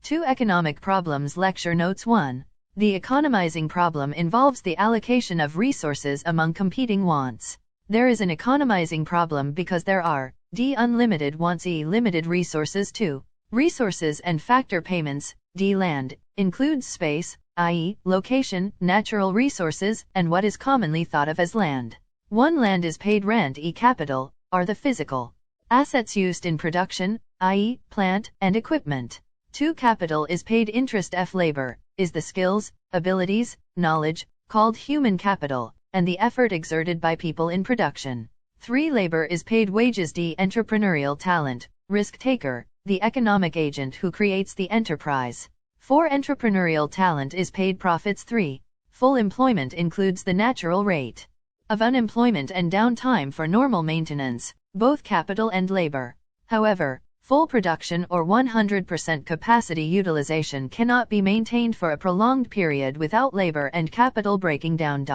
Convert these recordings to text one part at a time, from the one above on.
Two Economic Problems Lecture Notes 1. The economizing problem involves the allocation of resources among competing wants. There is an economizing problem because there are d. unlimited wants, e. limited resources. 2. Resources and factor payments. D. Land includes space, i.e., location, natural resources, and what is commonly thought of as land. 1. Land is paid rent, e. capital, are the physical assets used in production, i.e., plant and equipment. 2. Capital is paid interest, f. Labor is the skills, abilities, knowledge, called human capital, and the effort exerted by people in production. 3. Labor is paid wages, d. Entrepreneurial talent, risk taker, the economic agent who creates the enterprise. 4. Entrepreneurial talent is paid profits. 3. Full employment includes the natural rate of unemployment and downtime for normal maintenance, both capital and labor. However, full production or 100% capacity utilization cannot be maintained for a prolonged period without labor and capital breaking down.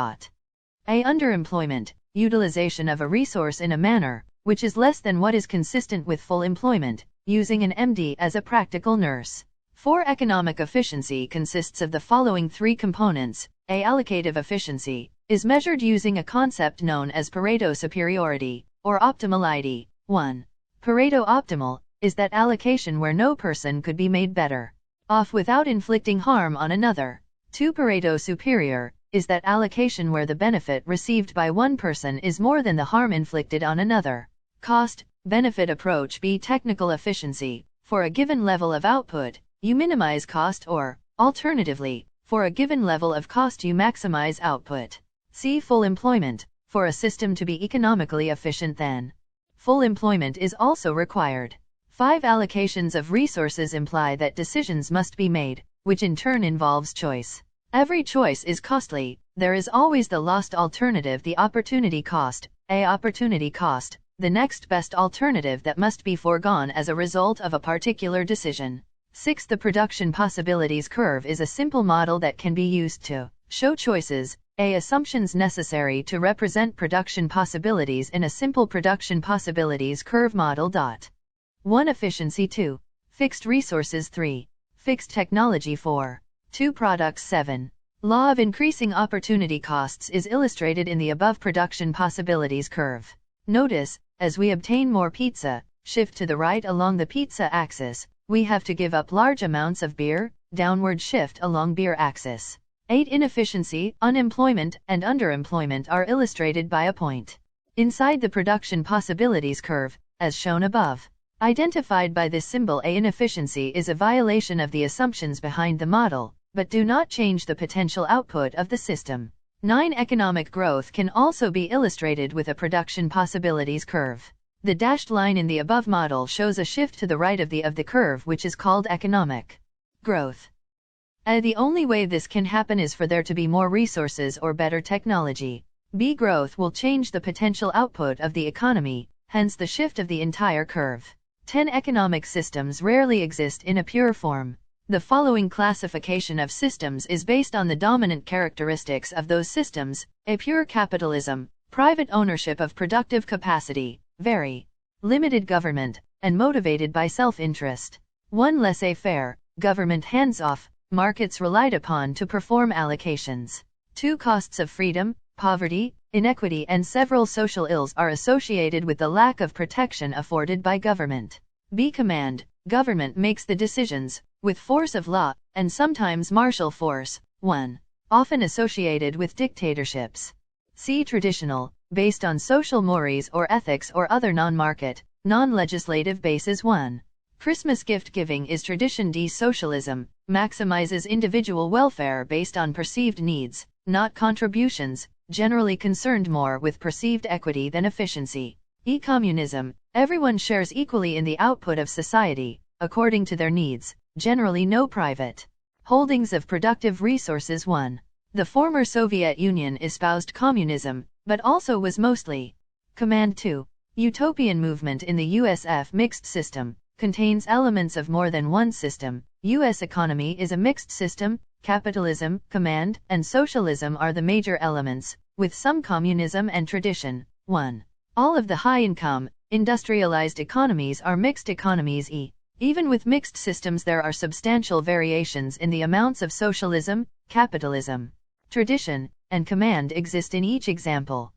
A. Underemployment, utilization of a resource in a manner which is less than what is consistent with full employment, using an MD as a practical nurse. 4. Economic efficiency consists of the following three components. A. Allocative efficiency is measured using a concept known as Pareto superiority, or optimality. 1. Pareto optimal is that allocation where no person could be made better off without inflicting harm on another. 2. Pareto superior is that allocation where the benefit received by one person is more than the harm inflicted on another. Cost-benefit approach. B. Technical efficiency. For a given level of output, you minimize cost, or, alternatively, for a given level of cost you maximize output. C. Full employment. For a system to be economically efficient, then full employment is also required. 5. Allocations of resources imply that decisions must be made, which in turn involves choice. Every choice is costly. There is always the lost alternative, the opportunity cost. A. Opportunity cost, the next best alternative that must be foregone as a result of a particular decision. 6. The production possibilities curve is a simple model that can be used to show choices. A. Assumptions necessary to represent production possibilities in a simple production possibilities curve model. 1. Efficiency. 2. Fixed resources. 3. Fixed technology. 4. 2. Products. 7. Law of increasing opportunity costs is illustrated in the above production possibilities curve. Notice, as we obtain more pizza, shift to the right along the pizza axis, we have to give up large amounts of beer, downward shift along beer axis. 8. Inefficiency, unemployment, and underemployment are illustrated by a point inside the production possibilities curve, as shown above. Identified by this symbol, A. Inefficiency is a violation of the assumptions behind the model, but do not change the potential output of the system. 9. Economic growth can also be illustrated with a production possibilities curve. The dashed line in the above model shows a shift to the right of the curve, which is called economic growth. The only way this can happen is for there to be more resources or better technology. B. Growth will change the potential output of the economy, hence the shift of the entire curve. 10. Economic systems rarely exist in a pure form. The following classification of systems is based on the dominant characteristics of those systems. A. Pure capitalism, private ownership of productive capacity, very limited government, and motivated by self-interest. 1. Laissez-faire, government hands-off, markets relied upon to perform allocations. 2. Costs of freedom, poverty, inequity, and several social ills are associated with the lack of protection afforded by government. B. Command, government makes the decisions, with force of law, and sometimes martial force. 1. Often associated with dictatorships. C. Traditional, based on social mores or ethics or other non-market, non-legislative bases. 1. Christmas gift giving is tradition. D. Socialism, maximizes individual welfare based on perceived needs, not contributions, generally concerned more with perceived equity than efficiency. E. Communism, everyone shares equally in the output of society, according to their needs, generally no private holdings of productive resources. 1. The former Soviet Union espoused communism, but also was mostly command. 2. Utopian movement in the USF mixed system, contains elements of more than one system. US economy is a mixed system, capitalism, command, and socialism are the major elements, with some communism and tradition. 1. All of the high-income, industrialized economies are mixed economies. Even with mixed systems there are substantial variations in the amounts of socialism, capitalism, tradition, and command exist in each example.